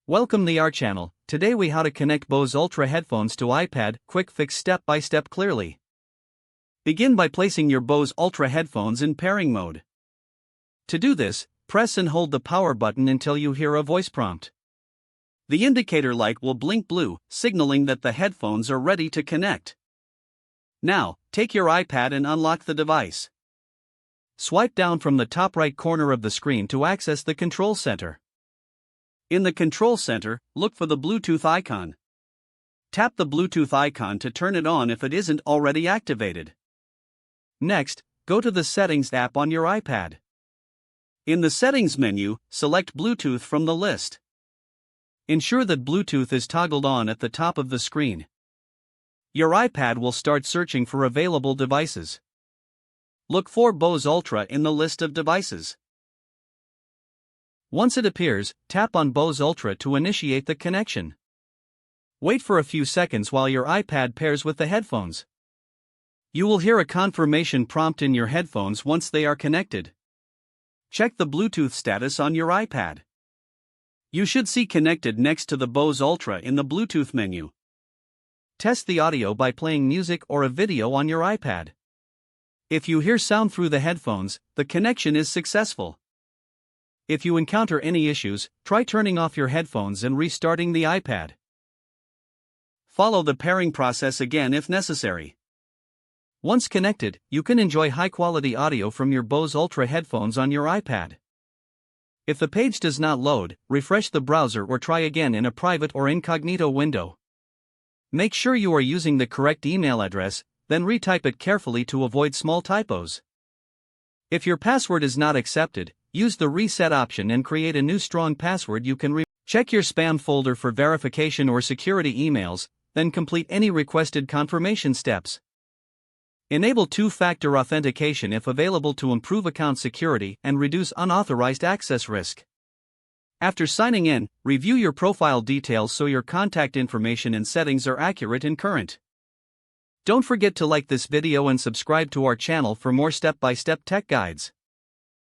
Welcome to our channel. Today we how to connect Bose Ultra headphones to iPad, quick fix step by step clearly. Begin by placing your Bose Ultra headphones in pairing mode. To do this, press and hold the power button until you hear a voice prompt. The indicator light will blink blue, signaling that the headphones are ready to connect. Now, take your iPad and unlock the device. Swipe down from the top right corner of the screen to access the control center. In the control center, look for the Bluetooth icon. Tap the Bluetooth icon to turn it on if it isn't already activated. Next, go to the Settings app on your iPad. In the Settings menu, select Bluetooth from the list. Ensure that Bluetooth is toggled on at the top of the screen. Your iPad will start searching for available devices. Look for Bose Ultra in the list of devices. Once it appears, tap on Bose Ultra to initiate the connection. Wait for a few seconds while your iPad pairs with the headphones. You will hear a confirmation prompt in your headphones once they are connected. Check the Bluetooth status on your iPad. You should see connected next to the Bose Ultra in the Bluetooth menu. Test the audio by playing music or a video on your iPad. If you hear sound through the headphones, the connection is successful. If you encounter any issues, try turning off your headphones and restarting the iPad. Follow the pairing process again if necessary. Once connected, you can enjoy high-quality audio from your Bose Ultra headphones on your iPad. If the page does not load, refresh the browser or try again in a private or incognito window. Make sure you are using the correct email address, then retype it carefully to avoid small typos. If your password is not accepted, use the reset option and create a new strong password you can check your spam folder for verification or security emails, then complete any requested confirmation steps. Enable two-factor authentication if available to improve account security and reduce unauthorized access risk. After signing in, review your profile details so your contact information and settings are accurate and current. Don't forget to like this video and subscribe to our channel for more step-by-step tech guides.